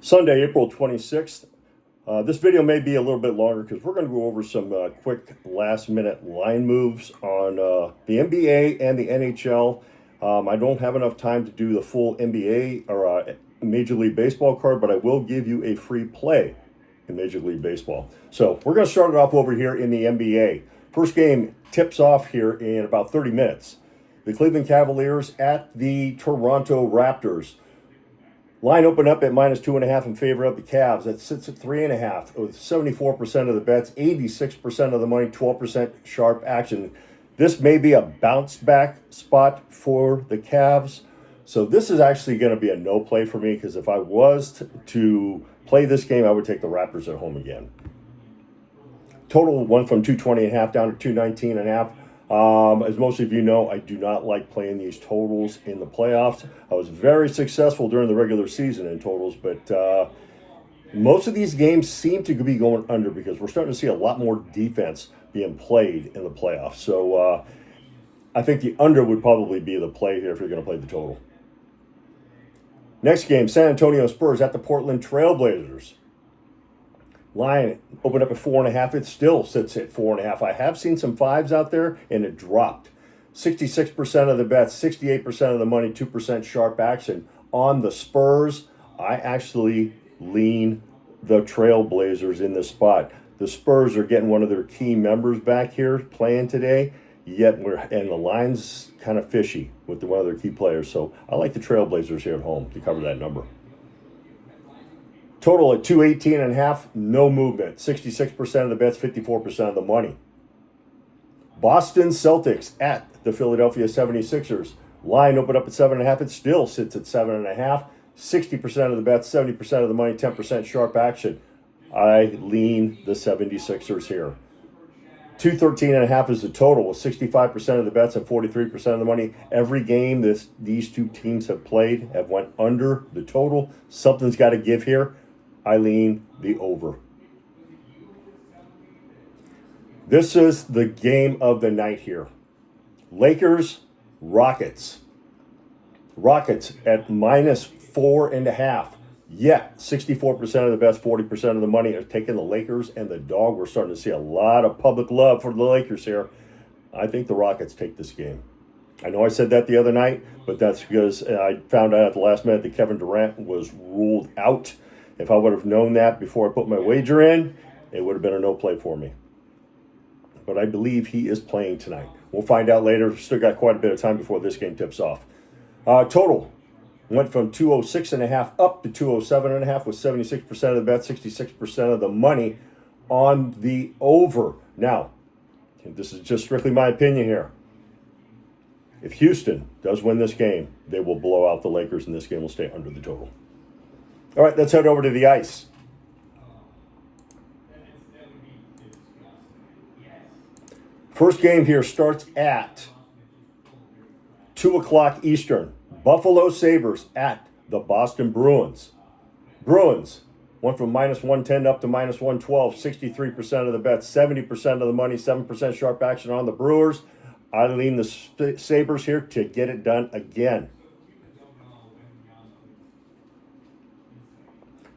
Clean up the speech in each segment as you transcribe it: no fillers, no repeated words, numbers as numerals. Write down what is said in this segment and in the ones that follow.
Sunday, April 26th. This video may be a little bit longer because we're going to go over some quick last-minute line moves on the NBA and the NHL. I don't have enough time to do the full NBA or Major League Baseball card, but I will give you a free play in Major League Baseball. So we're going to start it off over here in the NBA. First game tips off here in about 30 minutes. The Cleveland Cavaliers at the Toronto Raptors. Line opened up at -2.5 in favor of the Cavs. That sits at 3.5 with 74% of the bets, 86% of the money, 12% sharp action. This may be a bounce back spot for the Cavs. So this is actually going to be a no play for me because if I was to play this game, I would take the Raptors at home again. Total went from 220.5 down to 219.5. As most of you know, I do not like playing these totals in the playoffs. I was very successful during the regular season in totals, but most of these games seem to be going under because we're starting to see a lot more defense being played in the playoffs. So I think the under would probably be the play here if you're going to play the total. Next game, San Antonio Spurs at the Portland Trailblazers. Line opened up at 4.5. It still sits at 4.5. I have seen some fives out there, and it dropped. 66% of the bets, 68% of the money, 2% sharp action on the Spurs. I actually lean the Trailblazers in this spot. The Spurs are getting one of their key members back here playing today, and the line's kind of fishy with one of their key players. So I like the Trailblazers here at home to cover that number. Total at 218.5, no movement. 66% of the bets, 54% of the money. Boston Celtics at the Philadelphia 76ers. Line opened up at 7.5. It still sits at 7.5. 60% of the bets, 70% of the money, 10% sharp action. I lean the 76ers here. 213.5 is the total with 65% of the bets and 43% of the money. Every game these two teams have played have went under the total. Something's got to give here. I lean the over. This is the game of the night here. Lakers, Rockets. Rockets at -4.5. Yeah, 64% of the bets, 40% of the money are taking the Lakers and the dog. We're starting to see a lot of public love for the Lakers here. I think the Rockets take this game. I know I said that the other night, but that's because I found out at the last minute that Kevin Durant was ruled out. If I would have known that before I put my wager in, it would have been a no play for me. But I believe he is playing tonight. We'll find out later. Still got quite a bit of time before this game tips off. Total went from 206.5 up to 207.5 with 76% of the bet, 66% of the money on the over. Now, this is just strictly my opinion here. If Houston does win this game, they will blow out the Lakers and this game will stay under the total. All right, let's head over to the ice. First game here starts at 2 o'clock Eastern. Buffalo Sabres at the Boston Bruins. Bruins went from -110 up to -112. 63% of the bets, 70% of the money, 7% sharp action on the Brewers. I lean the Sabres here to get it done again.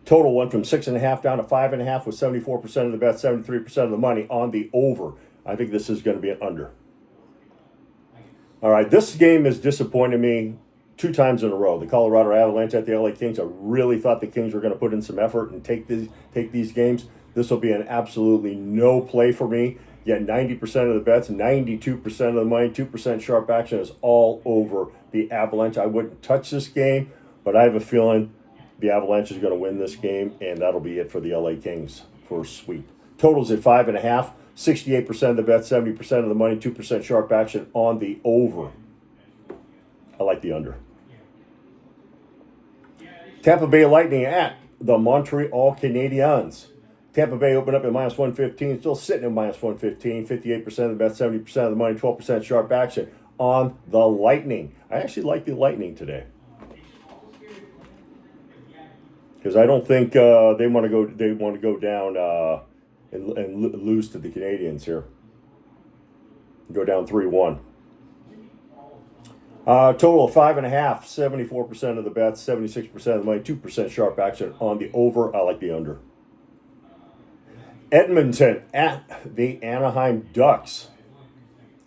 Total went from 6.5 down to 5.5 with 74% of the bets, 73% of the money on the over. I think this is going to be an under. All right, this game has disappointed me 2 times in a row. The Colorado Avalanche at the LA Kings. I really thought the Kings were going to put in some effort and take these games. This will be an absolutely no play for me. Yet 90% of the bets, 92% of the money, 2% sharp action is all over the Avalanche. I wouldn't touch this game, but I have a feeling the Avalanche is going to win this game, and that'll be it for the LA Kings for a sweep. Totals at 5.5, 68% of the bets, 70% of the money, 2% sharp action on the over. I like the under. Tampa Bay Lightning at the Montreal Canadiens. Tampa Bay opened up at -115, still sitting at -115, 58% of the bets, 70% of the money, 12% sharp action on the Lightning. I actually like the Lightning today. Because I don't think they want to go down and lose to the Canadiens here. Go down 3-1. Total of 5.5, 74% of the bets, 76% of the money, 2% sharp action on the over. I like the under. Edmonton at the Anaheim Ducks.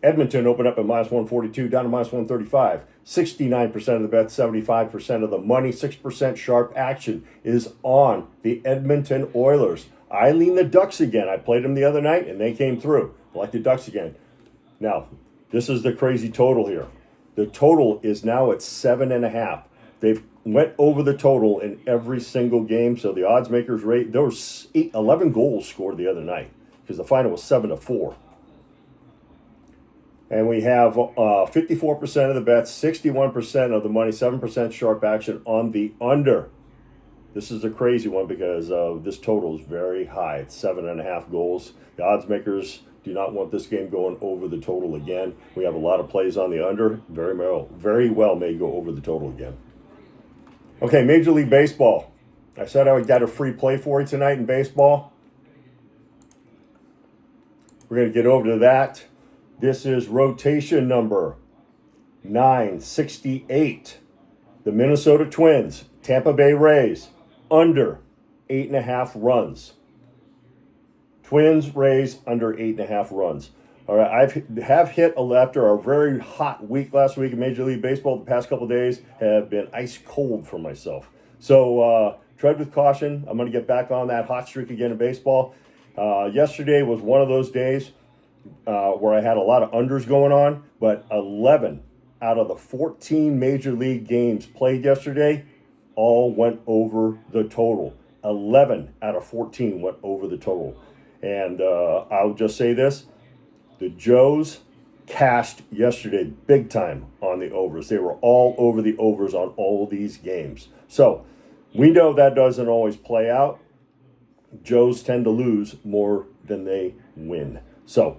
Edmonton opened up at minus 142, down to minus 135. 69% of the bets, 75% of the money, 6% sharp action is on the Edmonton Oilers. I lean the Ducks again. I played them the other night and they came through. I like the Ducks again. Now, this is the crazy total here. The total is now at 7.5. They've went over the total in every single game, so the odds makers rate. There was 11 goals scored the other night because the final was 7-4. And we have 54% of the bets, 61% of the money, 7% sharp action on the under. This is a crazy one because this total is very high. It's 7.5 goals. The odds makers do not want this game going over the total again. We have a lot of plays on the under. Very well may go over the total again. Okay, Major League Baseball. I said I would get a free play for you tonight in baseball. We're going to get over to that. This is rotation number 968. The Minnesota Twins, Tampa Bay Rays, under 8.5 runs. Twins, Rays, under 8.5 runs. All right, I have hit after a very hot week last week in Major League Baseball. The past couple of days have been ice cold for myself. So tread with caution. I'm going to get back on that hot streak again in baseball. Yesterday was one of those days where I had a lot of unders going on, but 11 out of the 14 Major League games played yesterday all went over the total. 11 out of 14 went over the total. And I'll just say this. The Joes cashed yesterday big time on the overs. They were all over the overs on all these games. So we know that doesn't always play out. Joes tend to lose more than they win. So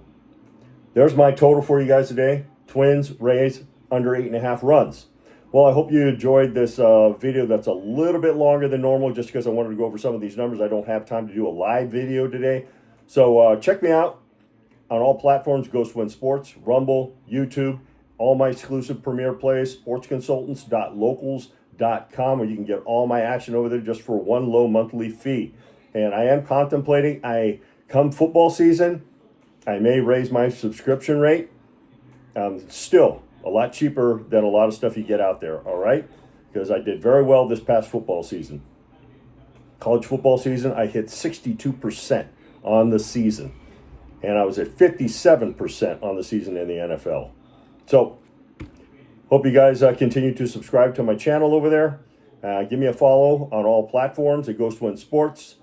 there's my total for you guys today. Twins, Rays, under 8.5 runs. Well, I hope you enjoyed this video that's a little bit longer than normal just because I wanted to go over some of these numbers. I don't have time to do a live video today. So check me out on all platforms, Ghost Win Sports, Rumble, YouTube, all my exclusive premier plays, sportsconsultants.locals.com, where you can get all my action over there just for one low monthly fee. And I am contemplating, come football season, I may raise my subscription rate. Still a lot cheaper than a lot of stuff you get out there, all right? Because I did very well this past football season. College football season, I hit 62% on the season. And I was at 57% on the season in the NFL. So, hope you guys continue to subscribe to my channel over there. Give me a follow on all platforms at Ghost Win Sports,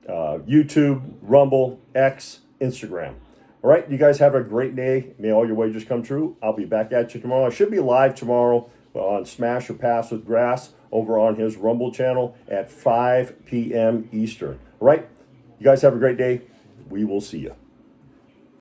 YouTube, Rumble, X, Instagram. All right, you guys have a great day. May all your wagers come true. I'll be back at you tomorrow. I should be live tomorrow on Smash or Pass with Grass over on his Rumble channel at 5 p.m. Eastern. All right, you guys have a great day. We will see you.